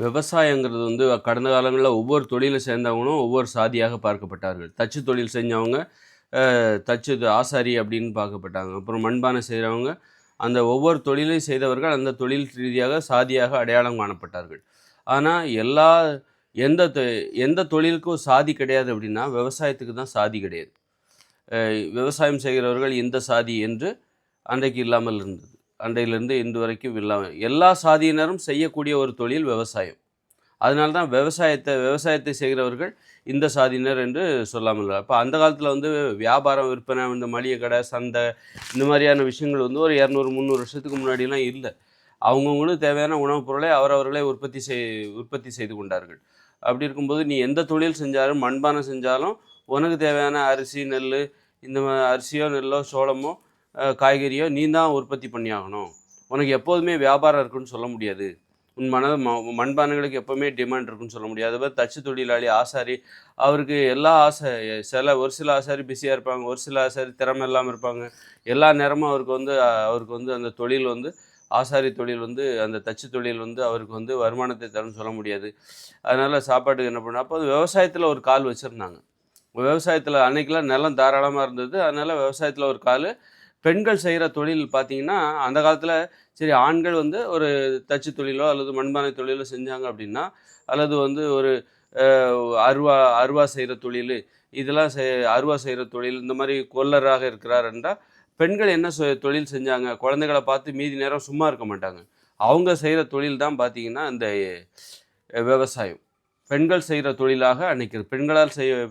விவசாயங்கிறது கடந்த காலங்கள்ல ஒவ்வொரு தொழில சேர்ந்தவங்களும் ஒவ்வொரு சாதியாக பார்க்கப்பட்டார்கள். தச்சு தொழில் செஞ்சவங்க, தச்சு ஆசாரி அப்படின்னு பார்க்கப்பட்டாங்க. அப்புறம் மண்பானை செய்றவங்க, அந்த ஒவ்வொரு தொழிலை செய்தவர்கள் அந்த தொழில் ரீதியாக சாதியாக அடையாளம் காணப்பட்டார்கள். ஆனா, எல்லா எந்த தொ எந்த தொழிலுக்கும் சாதி கிடையாது அப்படின்னா, விவசாயத்துக்கு தான் சாதி கிடையாது. விவசாயம் செய்கிறவர்கள் இந்த சாதி என்று அன்றைக்கு இல்லாமல் இருந்தது. அன்றையிலிருந்து இன்று வரைக்கும் இல்லாம எல்லா சாதியினரும் செய்யக்கூடிய ஒரு தொழில் விவசாயம். அதனால தான் விவசாயத்தை செய்கிறவர்கள் இந்த சாதியினர் என்று சொல்லாமல் இல்ல. அப்ப அந்த காலத்தில வியாபாரம், விற்பனை, இந்த மளிகை கடை, சந்தை இந்த மாதிரியான விஷயங்கள் ஒரு 200, 300 வருஷத்துக்கு முன்னாடிலாம் இல்ல. அவங்கவங்களுக்கு தேவையான உணவுப் பொருளை அவரவர்களே உற்பத்தி செய்து கொண்டார்கள். அப்படி இருக்கும்போது நீ எந்த தொழில் செஞ்சாலும், மண்பானை செஞ்சாலும் உனக்கு தேவையான அரிசி, நெல்லு அரிசியோ, நெல்லோ, சோளமோ, காய்கறியோ நீ தான் உற்பத்தி பண்ணியாகணும். உனக்கு எப்போதுமே வியாபாரம் இருக்குன்னு சொல்ல முடியாது. உன் மண்பானைகளுக்கு எப்பவுமே டிமாண்ட் இருக்குன்னு சொல்ல முடியாது. அதுமாதிரி தச்சு தொழிலாளி, ஆசாரி அவருக்கு எல்லா ஒரு சில ஆசாரி பிஸியாக இருப்பாங்க. ஒரு சில ஆசாரி திறமை இல்லாமல் இருப்பாங்க. எல்லா நேரமும் அவருக்கு அந்த தொழில் ஆசாரி தொழில் அந்த தச்சு தொழில் அவருக்கு வருமானத்தை தரும்னு சொல்ல முடியாது. அதனால் சாப்பாட்டுக்கு என்ன பண்ணணும், அப்போ விவசாயத்தில் ஒரு கால் வச்சுருந்தாங்க. விவசாயத்தில் அன்னைக்கெல்லாம் நிலம் தாராளமாக இருந்தது. அதனால் விவசாயத்தில் ஒரு கால். பெண்கள் செய்கிற தொழில் பார்த்தீங்கன்னா, அந்த காலத்தில் சரி ஆண்கள் ஒரு தச்சு தொழிலோ அல்லது மண்பானை தொழிலோ செஞ்சாங்க அப்படின்னா, அல்லது ஒரு அருவா செய்கிற தொழில், இதெல்லாம் அருவா செய்கிற தொழில், இந்த மாதிரி கொல்லராக இருக்கிறார் என்றால், பெண்கள் என்ன தொழில் செஞ்சாங்க? குழந்தைகளை பார்த்து மீதி நேரம் சும்மா இருக்க மாட்டாங்க. அவங்க செய்கிற தொழில் தான் பார்த்தீங்கன்னா, இந்த விவசாயம். பெண்கள் செய்கிற தொழிலாக அன்னைக்கு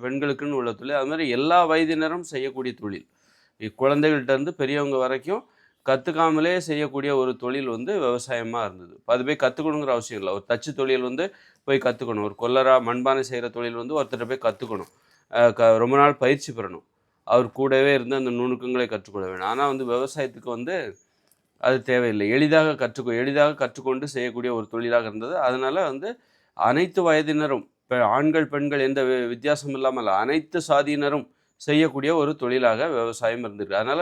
பெண்களுக்குன்னு உள்ள தொழில். அது மாதிரி எல்லா வயதினரும் செய்யக்கூடிய தொழில். குழந்தைகள்கிட்டருந்து பெரியவங்க வரைக்கும் கற்றுக்காமலே செய்யக்கூடிய ஒரு தொழில் விவசாயமாக இருந்தது. அது போய் கற்றுக்கணுங்கிற அவசியம் இல்லை. ஒரு தச்சு தொழில் போய் கற்றுக்கணும். ஒரு கொல்லரா மண்பானை செய்கிற தொழில் ஒருத்தர்கிட்ட போய் கற்றுக்கணும். ரொம்ப நாள் பயிற்சி பெறணும். அவர் கூடவே இருந்து அந்த நுணுக்கங்களை கற்றுக்கொள்ள வேணும். ஆனால் விவசாயத்துக்கு அது தேவையில்லை. எளிதாக கற்றுக்கொண்டு செய்யக்கூடிய ஒரு தொழிலாக இருந்தது. அதனால் அனைத்து வயதினரும் ஆண்கள், பெண்கள் எந்த வித்தியாசம் இல்லாமல் அனைத்து சாதியினரும் செய்யக்கூடிய ஒரு தொழிலாக விவசாயம் இருந்திருக்கு. அதனால்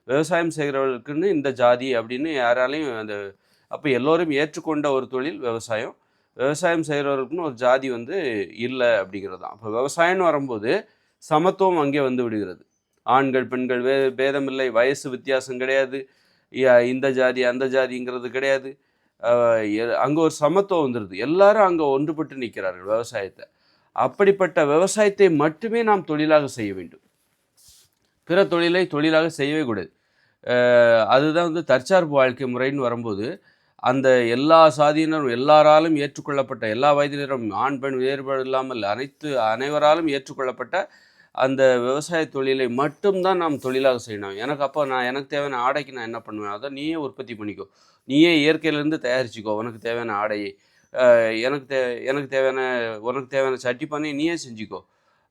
விவசாயம் செய்கிறவர்களுக்குன்னு இந்த ஜாதி அப்படின்னு யாராலையும் அப்போ எல்லோரும் ஏற்றுக்கொண்ட ஒரு தொழில் விவசாயம். விவசாயம் செய்கிறவர்களுக்குன்னு ஒரு ஜாதி இல்லை அப்படிங்கிறது தான். அப்போ விவசாயம்னு வரும்போது சமத்துவம் அங்கே விடுகிறது. ஆண்கள், பெண்கள் பேதமில்லை, வயசு வித்தியாசம் கிடையாது, இந்த ஜாதி அந்த ஜாதிங்கிறது கிடையாது. அங்கே ஒரு சமத்துவம் வந்துடுது. எல்லாரும் அங்கே ஒன்றுபட்டு நிற்கிறார்கள் விவசாயத்தை. அப்படிப்பட்ட விவசாயத்தை மட்டுமே நாம் தொழிலாக செய்ய வேண்டும். பிற தொழிலை தொழிலாக செய்யவே கூடாது. அதுதான் தற்சார்பு வாழ்க்கை முறைன்னு வரும்போது அந்த எல்லா சாதியினரும் எல்லாராலும் ஏற்றுக்கொள்ளப்பட்ட, எல்லா வயதினரும் ஆண் பெண் வேறுபாடு இல்லாமல் அனைவராலும் ஏற்றுக்கொள்ளப்பட்ட அந்த விவசாய தொழிலை மட்டும்தான் நாம் தொழிலாக செய்யணும். எனக்கு தேவையான ஆடைக்கு நான் என்ன பண்ணுவேன், அதை நீயே உற்பத்தி பண்ணிக்கோ, நீயே இயற்கையிலேருந்து தயாரிச்சிக்கோ, உனக்கு தேவையான ஆடையை எனக்கு தேவையான உனக்கு தேவையான சட்டி பண்ணி நீயே செஞ்சுக்கோ.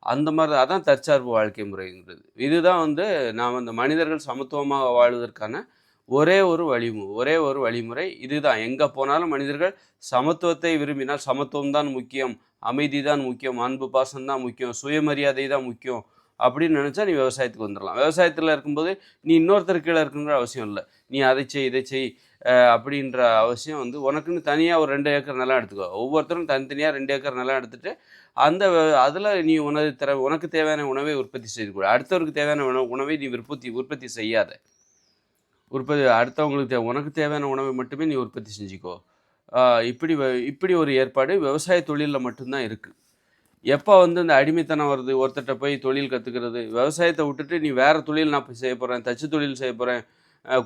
அந்த மாதிரி அதான் தற்சார்பு வாழ்க்கை முறைங்கிறது. இதுதான் நாம் மனிதர்கள் சமத்துவமாக வாழ்வதற்கான ஒரே ஒரு வழிமுறை இதுதான். எங்கே போனாலும் மனிதர்கள் சமத்துவத்தை விரும்பினால், சமத்துவம் தான் முக்கியம், அமைதி தான் முக்கியம், அன்பு பாசம் தான் முக்கியம், சுயமரியாதை தான் முக்கியம் அப்படின்னு நினச்சா நீ விவசாயத்துக்கு வந்துடலாம். விவசாயத்தில் இருக்கும்போது நீ இன்னொருத்தர் கீழே இருக்குங்கிற அவசியம் இல்லை. நீ அதை செய் இதை செய் அப்படின்ற அவசியம் உனக்குன்னு தனியாக ஒரு 2 ஏக்கர் நிலம் எடுத்துக்கோ. ஒவ்வொருத்தரும் தனித்தனியாக 2 ஏக்கர் நிலம் எடுத்துகிட்டு அதில் நீ உனக்கு தேவையான உணவை உற்பத்தி செய்து கொடு. அடுத்தவருக்கு தேவையான உணவை நீ உற்பத்தி செய்யாத. அடுத்தவங்களுக்கு உனக்கு தேவையான உணவை மட்டுமே நீ உற்பத்தி செஞ்சுக்கோ. இப்படி ஒரு ஏற்பாடு விவசாய தொழிலில் மட்டும்தான் இருக்குது. எப்போ இந்த அடிமைத்தனம் வருது, ஒருத்தர்கிட்ட போய் தொழில் கற்றுக்கிறது, விவசாயத்தை விட்டுட்டு நீ வேறு தொழில் நான் போய் செய்ய போகிறேன், தச்சு தொழில் செய்ய போகிறேன்,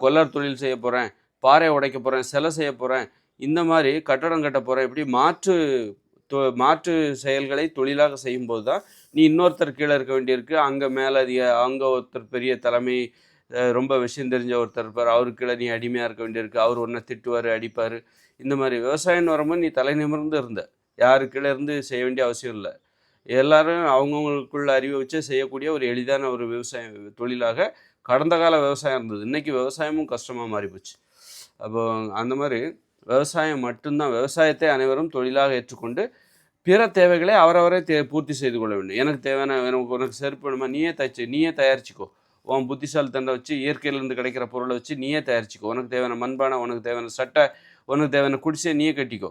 கொல்லர் தொழில் செய்ய போகிறேன், பாறை உடைக்க போகிறேன், சிலை செய்ய போகிறேன், இந்த மாதிரி கட்டடம் கட்ட போகிறேன், இப்படி மாற்று செயல்களை தொழிலாக செய்யும்போது தான் நீ இன்னொருத்தர் கீழே இருக்க வேண்டியிருக்கு. அங்கே அங்கே ஒருத்தர் பெரிய தலைமை, ரொம்ப விஷயம் தெரிஞ்ச ஒருத்தர் இருப்பார், அவருக்கு கீழே நீ அடிமையாக இருக்க வேண்டியிருக்கு. அவர் ஒன்றை திட்டுவார், அடிப்பார். இந்த மாதிரி விவசாயம்னு வரும்போது நீ தலை நிமிர்ந்து இருந்த, யாரு கீழே இருந்து செய்ய வேண்டிய அவசியம் இல்லை. எல்லாரும் அவங்கவுங்களுக்குள்ள அறிவை வச்சு செய்யக்கூடிய ஒரு எளிதான ஒரு விவசாய தொழிலாக கடந்த கால விவசாயம் இருந்தது. இன்றைக்கி விவசாயமும் கஷ்டமாக மாறிப்போச்சு. அப்போ அந்த மாதிரி விவசாயம் மட்டும்தான், விவசாயத்தை அனைவரும் தொழிலாக ஏற்றுக்கொண்டு பிற தேவைகளை அவரவரை பூர்த்தி செய்து கொள்ள வேண்டும். எனக்கு தேவையான உனக்கு செருப்பு வேணுமா, நீயே தயாரிச்சிக்கோ. உன் புத்திசாலித்தண்டை வச்சு இயற்கையிலேருந்து கிடைக்கிற பொருளை வச்சு நீயே தயாரிச்சிக்கோ. உனக்கு தேவையான மண்பானை, உனக்கு தேவையான சட்டை, உனக்கு தேவையான குடிசை நீயே கட்டிக்கோ.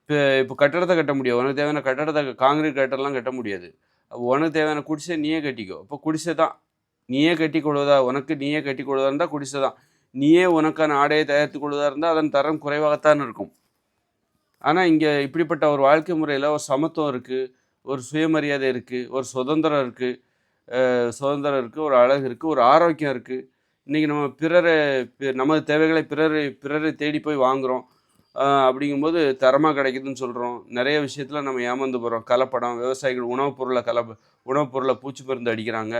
இப்போ கட்டடத்தை கட்ட முடியும். உனக்கு தேவையான கட்டடத்தை காங்கிரீட் கட்டடம்லாம் கட்ட முடியாது. உனக்கு தேவையான குடிசை நீயே கட்டிக்கோ. இப்போ குடிசை தான். நீயே கட்டிக் கொள்வதா உனக்கு நீயே கட்டிக் கொள்வதா இருந்தால் குடிசை தான். நீயே உனக்கான ஆடையை தயாரித்துக் கொள்வதா இருந்தால் அதன் தரம் குறைவாகத்தான் இருக்கும். ஆனால் இங்கே இப்படிப்பட்ட ஒரு வாழ்க்கை முறையில் ஒரு சமத்துவம் இருக்குது, ஒரு சுயமரியாதை இருக்குது, ஒரு சுதந்திரம் இருக்குது, ஒரு அழகு இருக்குது, ஒரு ஆரோக்கியம் இருக்குது. இன்றைக்கி நம்ம நமது தேவைகளை பிறரை தேடி போய் வாங்குகிறோம். அப்படிங்கும்போது தரமாக கிடைக்குதுன்னு சொல்கிறோம். நிறைய விஷயத்தில் நம்ம ஏமாந்து போகிறோம். கலப்படம், விவசாயிகள் உணவுப் பொருளை பூச்சி மருந்து அடிக்கிறாங்க.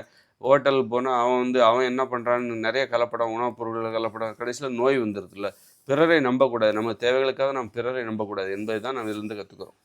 ஹோட்டலுக்கு போனால் அவன் என்ன பண்ணுறான்னு நிறைய கலப்படம், உணவுப் பொருட்கள் கலப்படம், கடைசியில் நோய் வந்துடுதுல்ல. பிறரை நம்பக்கூடாது. நம்ம தேவைகளுக்காக நாம் பிறரை நம்பக்கூடாது என்பதை தான் நம்ம இதிலிருந்து கற்றுக்குறோம்.